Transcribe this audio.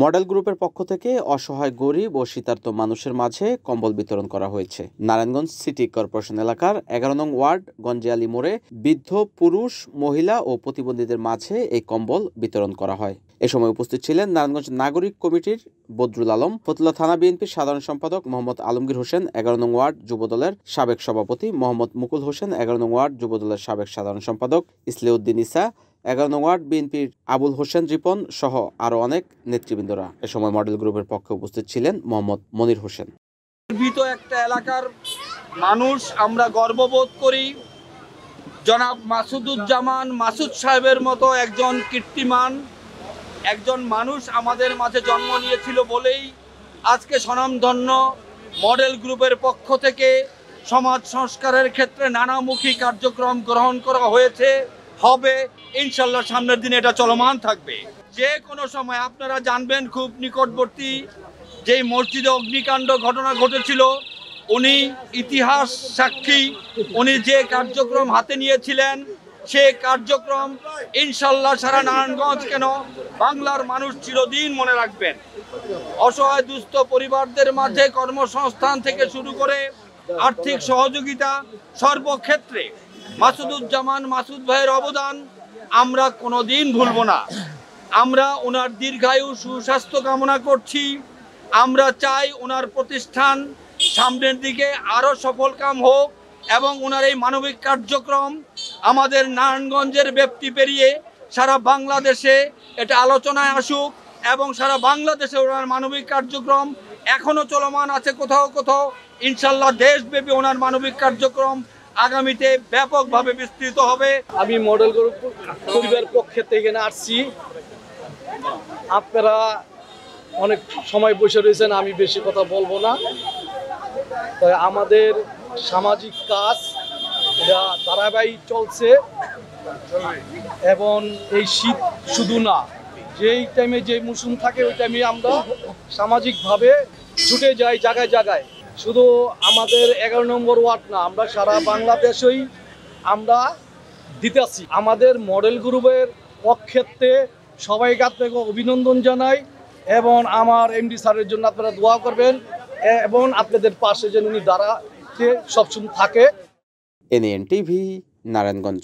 Model গ্রুপের পক্ষ থেকে অসহায় গরিব ও শীতার্ত মানুষের মাঝে কম্বল বিতরণ করা হয়েছে। নারায়ণগঞ্জ সিটি কর্পোরেশন এলাকার ১১ নং ওয়ার্ড গঞ্জিয়ালি মোড়ে বৃদ্ধ, পুরুষ, মহিলা ও প্রতিবন্ধীদের মাঝে এই কম্বল বিতরণ করা হয়। এ সময় উপস্থিত ছিলেন নারায়ণগঞ্জ নাগরিক কমিটির বদরুল আলম, ফতুল্লা থানা বিএনপির সাধারণ সম্পাদক মোহাম্মদ আলমগীর হোসেন, ১১ নং ওয়ার্ড যুবদলের সাবেক সভাপতি মোহাম্মদ মুকুল হোসেন, ১১ নং ওয়ার্ড যুবদলের সাবেক সাধারণ সম্পাদক ইসলিউদ্দিন ইসা, ১১ নং ওয়ার্ড বিএনপির আবুল হোসেন রিপন সহ আরও অনেক নেতৃবৃন্দরা। এ সময় মডেল গ্রুপের পক্ষে উপস্থিত ছিলেন মোহাম্মদ মনির হোসেন। একটা এলাকার মানুষ আমরা গর্ববোধ করি। জনাব মাসুদুজ্জামান মাসুদ সাহেবের মতো একজন কীর্তিমান একজন মানুষ আমাদের মাঝে জন্ম নিয়েছিল বলেই আজকে স্বনামধন্য মডেল গ্রুপের পক্ষ থেকে সমাজ সংস্কারের ক্ষেত্রে নানামুখী কার্যক্রম গ্রহণ করা হয়েছে, হবে ইনশাল্লাহ। সামনের দিনে এটা চলমান থাকবে। যে কোনো সময় আপনারা জানবেন, খুব নিকটবর্তী যেই মসজিদে অগ্নিকাণ্ড ঘটনা ঘটেছিল, উনি ইতিহাস সাক্ষী। উনি যে কার্যক্রম হাতে নিয়েছিলেন সে কার্যক্রম ইনশাল্লাহ সারা নারায়ণগঞ্জ কেন বাংলার মানুষ চিরদিন মনে রাখবেন। অসহায় দুস্থ পরিবারদের মাঝে কর্মসংস্থান থেকে শুরু করে আর্থিক সহযোগিতা সর্বক্ষেত্রে মাসুদুজ্জামান মাসুদ ভাইয়ের অবদান আমরা কোনোদিন ভুলব না। আমরা ওনার দীর্ঘায়ু সুস্বাস্থ্য কামনা করছি। আমরা চাই ওনার প্রতিষ্ঠান সামনের দিকে আরও সফলকাম হোক এবং ওনার এই মানবিক কার্যক্রম আমাদের নারায়ণগঞ্জের ব্যাপ্তি পেরিয়ে সারা বাংলাদেশে এটা আলোচনায় আসুক এবং সারা বাংলাদেশে ওনার মানবিক কার্যক্রম এখনও চলমান আছে। কোথাও কোথাও ইনশাল্লাহ দেশব্যাপী ওনার মানবিক কার্যক্রম আগামীতে ব্যাপকভাবে বিস্তৃত হবে। আমি মডেল গ্রুপ পরিবার পক্ষে থেকে আসছি। আপনারা অনেক সময় বসে রয়েছেন, আমি বেশি কথা বলবো না। তাই আমাদের সামাজিক কাজ এটা ধারাবাহিক চলছে এবং এই শীত শুধু না, যেই টাইমে যে মৌসুম থাকে ওই টাইমে আমরা সামাজিকভাবে ছুটে যাই জায়গায় জায়গায়। শুধু আমাদের ১১ নম্বর ওয়ার্ড না, আমরা সারা বাংলাদেশেই আমরা দিতেছি। আমাদের মডেল গ্রুপের পক্ষেতে সবাইকে আপনাকে অভিনন্দন জানাই এবং আমার এমডি স্যারের জন্য আপনারা দোয়া করবেন এবং আপনাদের পাশে যেন উনি দাঁড়াতে সবসময় থাকে। NN TV, Narayanganj.